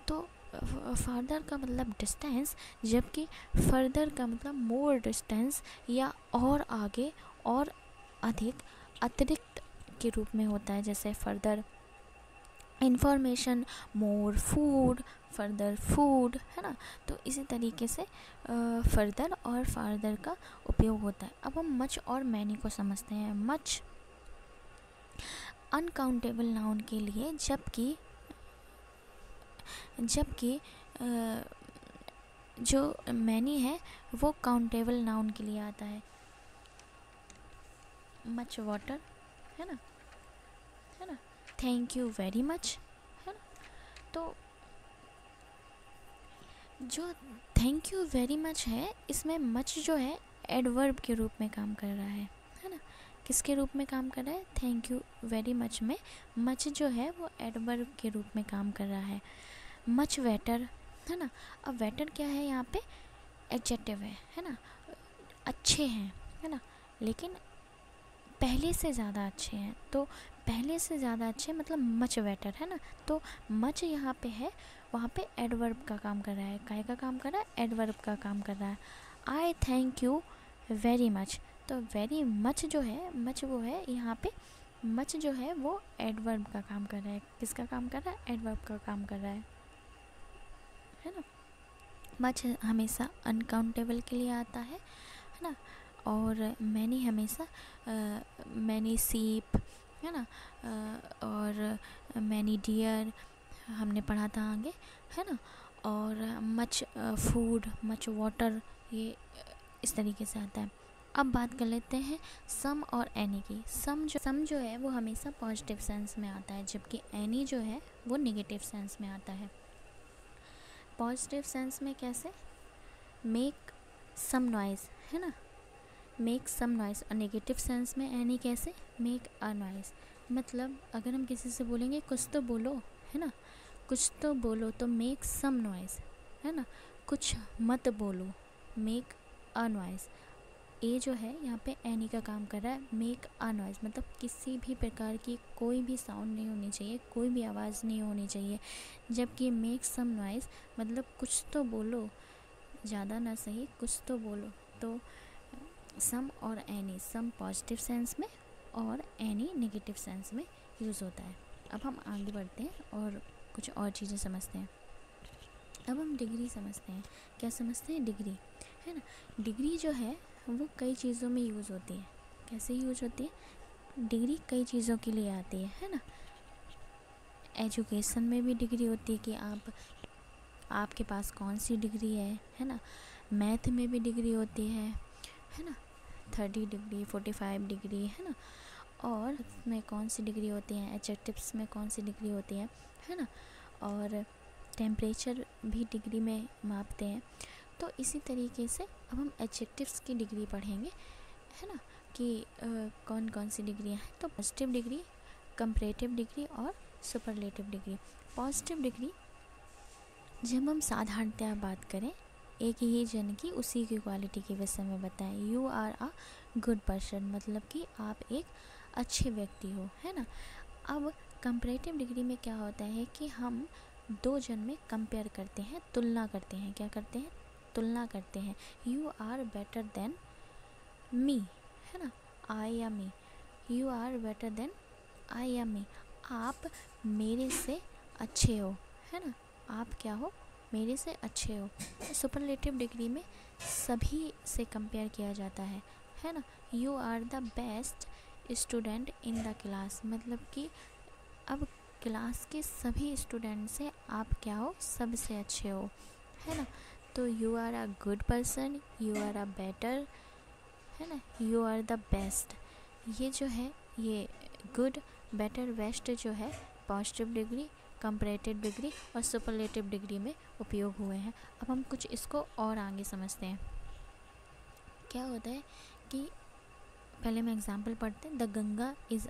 तो फार्दर का मतलब डिस्टेंस, जबकि फर्दर का मतलब मोर डिस्टेंस या और आगे और अधिक, अतिरिक्त के रूप में होता है। जैसे further information, more food, further food, है ना। तो इसी तरीके से फर्दर और फार्दर का उपयोग होता है। अब हम मच और मैनी को समझते हैं। मच अनकाउंटेबल नाउन के लिए, जबकि जो मैनी है वो काउंटेबल नाउन के लिए आता है। मच वाटर, है ना, थैंक यू वेरी मच, है ना। तो जो थैंक यू वेरी मच है, इसमें मच जो है एडवर्ब के रूप में काम कर रहा है ना। किसके रूप में काम कर रहा है? थैंक यू वेरी मच में मच जो है वो एडवर्ब के रूप में काम कर रहा है। मच बेटर, है ना। अब बेटर क्या है? यहाँ पे एडजेक्टिव है ना। अच्छे हैं, है ना, लेकिन पहले से ज़्यादा अच्छे हैं, तो पहले से ज़्यादा अच्छे मतलब मच बेटर, है ना। तो मच यहाँ पे है, वहाँ पे एडवर्ब का काम कर रहा है। काय का काम कर रहा है? एडवर्ब का काम कर रहा है। आई थैंक यू वेरी मच, तो वेरी मच जो है, मच वो है यहाँ पे, मच जो है वो एडवर्ब का काम कर रहा है। किसका काम कर रहा है? एडवर्ब का काम कर रहा है ना। मच हमेशा अनकाउंटेबल के लिए आता है ना। और मैनी हमेशा मैनी सीप, है ना, और मैनी डियर हमने पढ़ा था आगे, है ना। और मच फूड, मच वाटर, ये इस तरीके से आता है। अब बात कर लेते हैं सम और एनी की। सम जो है वो हमेशा पॉजिटिव सेंस में आता है, जबकि एनी जो है वो नेगेटिव सेंस में आता है। पॉजिटिव सेंस में कैसे? मेक सम नॉइज़, है ना, मेक सम नॉइज़। और नेगेटिव सेंस में एनी कैसे? Make a noise. मतलब अगर हम किसी से बोलेंगे कुछ तो बोलो, है ना, कुछ तो बोलो, तो मेक सम नॉइज़, है ना। कुछ मत बोलो, मेक अ नॉइज़। ए जो है यहाँ पे एनी का काम कर रहा है, मेक अ नॉइज़, मतलब किसी भी प्रकार की कोई भी साउंड नहीं होनी चाहिए, कोई भी आवाज़ नहीं होनी चाहिए। जबकि मेक सम नॉइज़ मतलब कुछ तो बोलो, ज़्यादा ना सही कुछ तो बोलो। तो सम और एनी, सम पॉजिटिव सेंस में और एनी नेगेटिव सेंस में यूज़ होता है। अब हम आगे बढ़ते हैं और कुछ और चीज़ें समझते हैं। अब हम डिग्री समझते हैं। क्या समझते हैं? डिग्री, है ना। डिग्री जो है वो कई चीज़ों में यूज़ होती है। कैसे यूज़ होती है? डिग्री कई चीज़ों के लिए आती है ना। एजुकेशन में भी डिग्री होती है कि आपके पास कौन सी डिग्री है ना। मैथ में भी डिग्री होती है ना। 30 डिग्री 45 डिग्री, है ना। और में कौन सी डिग्री होती है? एडजेक्टिव्स में कौन सी डिग्री होती है ना। और टेम्परेचर भी डिग्री में मापते हैं। तो इसी तरीके से अब हम एडजेक्टिव्स की डिग्री पढ़ेंगे, है ना, कि कौन कौन सी डिग्रियाँ हैं। तो पॉजिटिव डिग्री, कंपैरेटिव डिग्री और सुपरलेटिव डिग्री। पॉजिटिव डिग्री जब हम साधारणतया बात करें, एक ही जन की उसी की क्वालिटी के विषय में बताएं। You are a good person, मतलब कि आप एक अच्छे व्यक्ति हो, है ना। अब कंपैरेटिव डिग्री में क्या होता है कि हम दो जन में कंपेयर करते हैं, तुलना करते हैं। क्या करते हैं? तुलना करते हैं। You are better than me, है ना। आई या me, you are better than I या मी, आप मेरे से अच्छे हो, है ना। आप क्या हो? मेरे से अच्छे हो। सुपरलेटिव डिग्री में सभी से कंपेयर किया जाता है ना। You are the best student in the class, मतलब कि अब क्लास के सभी स्टूडेंट से आप क्या हो? सबसे अच्छे हो, है ना। तो you are a good person, you are a better, है ना, यू आर द बेस्ट। ये जो है, ये गुड, बेटर, बेस्ट जो है पॉजिटिव डिग्री, कंपैरेटिव डिग्री और सुपरलेटिव डिग्री में उपयोग हुए हैं। अब हम कुछ इसको और आगे समझते हैं। क्या होता है कि पहले हम एग्जाम्पल पढ़ते हैं। The Ganga is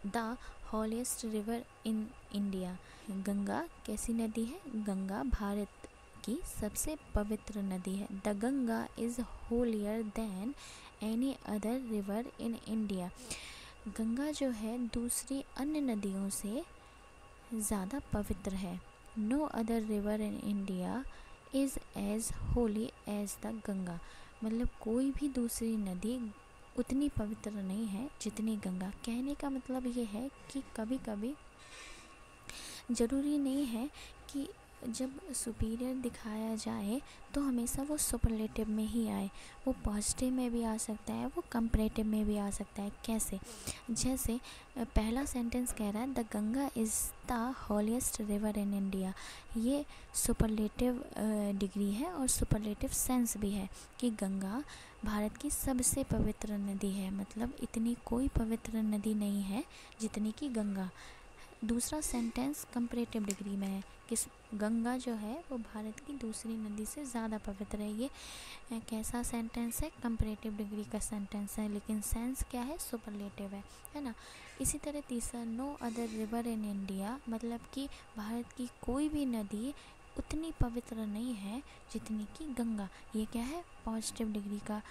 the holiest river in India. Ganga कैसी नदी है? गंगा भारत की सबसे पवित्र नदी है। The Ganga is holier than any other river in India. Ganga जो है दूसरी अन्य नदियों से ज़्यादा पवित्र है। No other river in India is as holy as the Ganga, मतलब कोई भी दूसरी नदी उतनी पवित्र नहीं है जितनी गंगा। कहने का मतलब ये है कि कभी कभी ज़रूरी नहीं है कि जब सुपीरियर दिखाया जाए तो हमेशा वो सुपरलेटिव में ही आए। वो पॉजिटिव में भी आ सकता है, वो कंपैरेटिव में भी आ सकता है। कैसे? जैसे पहला सेंटेंस कह रहा है the Ganga is the holiest river in India. ये सुपरलेटिव डिग्री है और सुपरलेटिव सेंस भी है कि गंगा भारत की सबसे पवित्र नदी है, मतलब इतनी कोई पवित्र नदी नहीं है जितनी कि गंगा। दूसरा सेंटेंस कंपैरेटिव डिग्री में है कि गंगा जो है वो भारत की दूसरी नदी से ज़्यादा पवित्र है। ये कैसा सेंटेंस है? कंपैरेटिव डिग्री का सेंटेंस है, लेकिन सेंस क्या है? सुपरलेटिव है ना। इसी तरह तीसरा, no other river in India, मतलब कि भारत की कोई भी नदी उतनी पवित्र नहीं है जितनी कि गंगा। ये क्या है? पॉजिटिव डिग्री का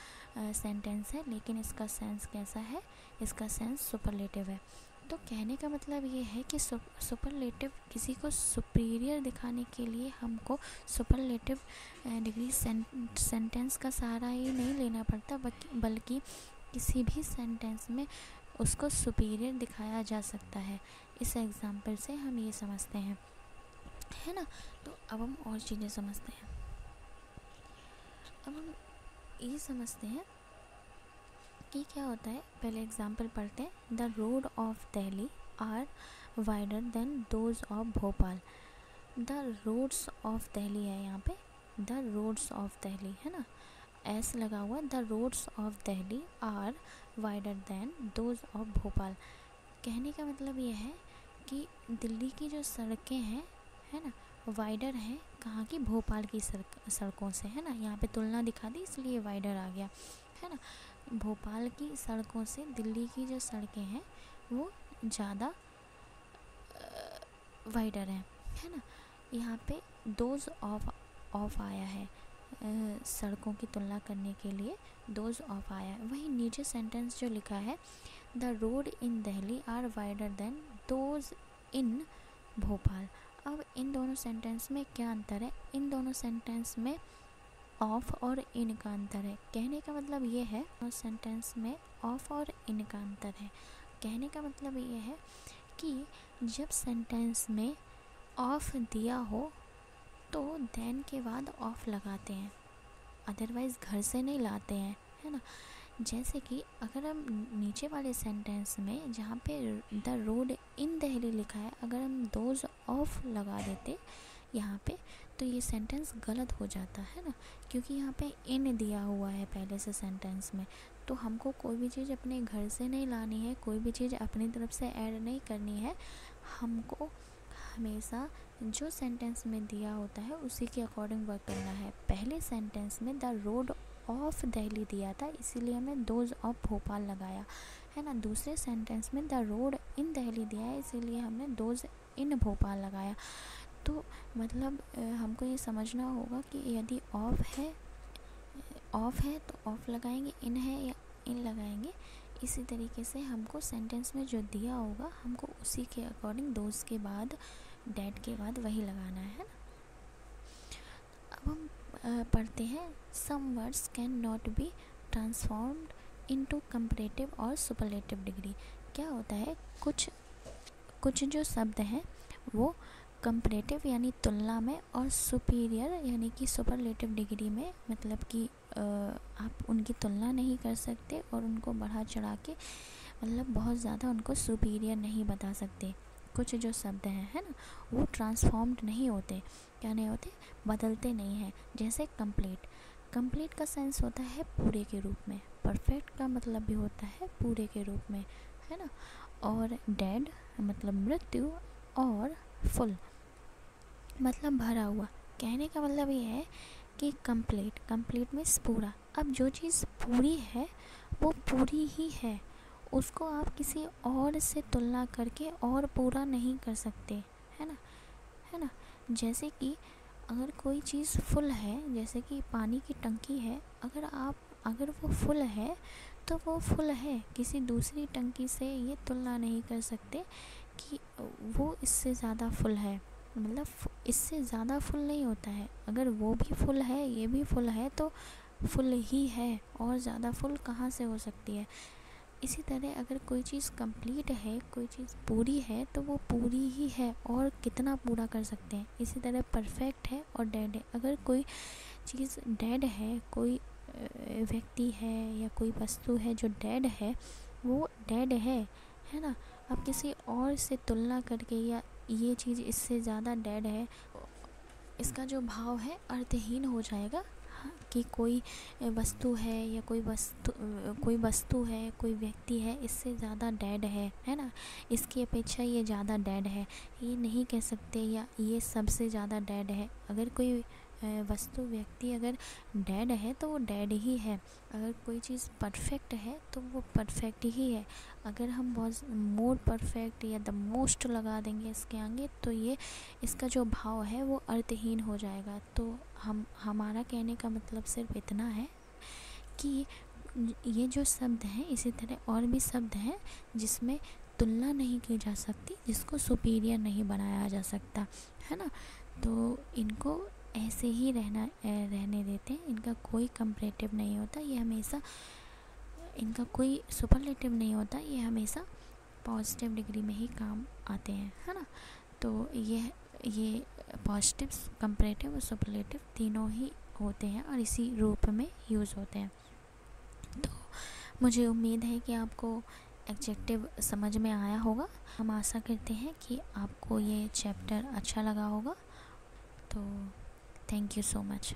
सेंटेंस है, लेकिन इसका सेंस कैसा है? इसका सेंस सुपरलेटिव है। तो कहने का मतलब ये है कि सुपरलेटिव किसी को सुपीरियर दिखाने के लिए हमको सुपरलेटिव डिग्री सेंटेंस का सहारा ही नहीं लेना पड़ता, बल्कि किसी भी सेंटेंस में उसको सुपीरियर दिखाया जा सकता है। इस एग्जाम्पल से हम ये समझते हैं, है ना। तो अब हम और चीज़ें समझते हैं। अब हम ये समझते हैं कि क्या होता है। पहले एग्जाम्पल पढ़ते हैं। The road of Delhi are wider than those of Bhopal. The roads of Delhi है यहाँ पे, द रोड्स ऑफ दिल्ली, है ना, एस लगा हुआ। The roads of Delhi are wider than those of Bhopal. कहने का मतलब ये है कि दिल्ली की जो सड़कें हैं, है ना, वाइडर हैं कहाँ की? भोपाल की सड़कों से, है ना। यहाँ पे तुलना दिखा दी इसलिए वाइडर आ गया, है ना। भोपाल की सड़कों से दिल्ली की जो सड़कें हैं वो ज़्यादा वाइडर हैं, है ना। यहाँ पे दोज ऑफ आया है, सड़कों की तुलना करने के लिए दोज ऑफ आया है। वहीं नीचे सेंटेंस जो लिखा है, the road in Delhi are wider than those in Bhopal. अब इन दोनों सेंटेंस में क्या अंतर है? इन दोनों सेंटेंस में ऑफ और इन का अंतर है। कहने का मतलब ये है, सेंटेंस में ऑफ और इन का अंतर है। कहने का मतलब ये है कि जब सेंटेंस में ऑफ दिया हो तो देन के बाद ऑफ लगाते हैं, अदरवाइज़ घर से नहीं लाते हैं, है ना। जैसे कि अगर हम नीचे वाले सेंटेंस में जहाँ पे द रोड इन दिल्ली लिखा है, अगर हम दोज ऑफ लगा देते यहाँ पे, तो ये सेंटेंस गलत हो जाता है ना, क्योंकि यहाँ पे इन दिया हुआ है पहले से सेंटेंस में। तो हमको कोई भी चीज़ अपने घर से नहीं लानी है, कोई भी चीज़ अपनी तरफ से ऐड नहीं करनी है। हमको हमेशा जो सेंटेंस में दिया होता है उसी के अकॉर्डिंग वर्क करना है। पहले सेंटेंस में द रोड ऑफ दिल्ली दिया था, इसीलिए हमने दोज ऑफ भोपाल लगाया, है ना। दूसरे सेंटेंस में द रोड इन दिल्ली दिया है, इसीलिए हमने दोज इन भोपाल लगाया। तो मतलब हमको ये समझना होगा कि यदि ऑफ है तो ऑफ लगाएंगे, इन है या इन लगाएंगे। इसी तरीके से हमको सेंटेंस में जो दिया होगा हमको उसी के अकॉर्डिंग दोज के बाद, डैट के बाद वही लगाना है ना। अब हम पढ़ते हैं, some words can not be transformed into comparative और सुपरलेटिव डिग्री। क्या होता है, कुछ जो शब्द हैं वो कंपैरेटिव यानी तुलना में और सुपीरियर यानी कि सुपरलेटिव डिग्री में, मतलब कि आप उनकी तुलना नहीं कर सकते और उनको बढ़ा चढ़ा के, मतलब बहुत ज़्यादा उनको सुपीरियर नहीं बता सकते। कुछ जो शब्द हैं, है ना, वो ट्रांसफॉर्म्ड नहीं होते। क्या नहीं होते? बदलते नहीं हैं। जैसे कंप्लीट का सेंस होता है पूरे के रूप में, परफेक्ट का मतलब भी होता है पूरे के रूप में, है ना। और डेड मतलब मृत्यु, और फुल मतलब भरा हुआ। कहने का मतलब ये है कि कंप्लीट मीन्स पूरा। अब जो चीज़ पूरी है वो पूरी ही है, उसको आप किसी और से तुलना करके और पूरा नहीं कर सकते, है ना। जैसे कि अगर कोई चीज़ फुल है, जैसे कि पानी की टंकी है, अगर वो फुल है तो वो फुल है, किसी दूसरी टंकी से ये तुलना नहीं कर सकते कि वो इससे ज़्यादा फुल है, मतलब इससे ज़्यादा फुल नहीं होता है। अगर वो भी फुल है ये भी फुल है तो फुल ही है, और ज़्यादा फुल कहाँ से हो सकती है। इसी तरह अगर कोई चीज़ कंप्लीट है, कोई चीज़ पूरी है, तो वो पूरी ही है, और कितना पूरा कर सकते हैं। इसी तरह परफेक्ट है और डेड है। अगर कोई चीज़ डेड है, कोई व्यक्ति है या कोई वस्तु है जो डेड है, वो डेड है ना। अब किसी और से तुलना करके या ये चीज़ इससे ज़्यादा डेड है, इसका जो भाव है अर्थहीन हो जाएगा। हाँ, कि कोई वस्तु है या कोई वस्तु है, कोई व्यक्ति है, इससे ज़्यादा डेड है ना, इसकी अपेक्षा ये ज़्यादा डेड है, ये नहीं कह सकते, या ये सबसे ज़्यादा डेड है। अगर कोई वस्तु व्यक्ति अगर डेड है तो वो डेड ही है। अगर कोई चीज़ परफेक्ट है तो वो परफेक्ट ही है। अगर हम बहुत मोर परफेक्ट या द मोस्ट लगा देंगे इसके आगे, तो ये इसका जो भाव है वो अर्थहीन हो जाएगा। तो हमारा कहने का मतलब सिर्फ इतना है कि ये जो शब्द हैं, इसी तरह और भी शब्द हैं जिसमें तुलना नहीं की जा सकती, जिसको सुपीरियर नहीं बनाया जा सकता, है ना। तो इनको ऐसे ही रहने देते हैं, इनका कोई कंपैरेटिव नहीं होता, ये हमेशा, इनका कोई सुपरलेटिव नहीं होता, ये हमेशा पॉजिटिव डिग्री में ही काम आते हैं, है ना। तो ये पॉजिटिव, कंपैरेटिव और सुपरलेटिव तीनों ही होते हैं और इसी रूप में यूज़ होते हैं। तो मुझे उम्मीद है कि आपको एडजेक्टिव समझ में आया होगा। हम आशा करते हैं कि आपको ये चैप्टर अच्छा लगा होगा। तो थैंक यू सो मच।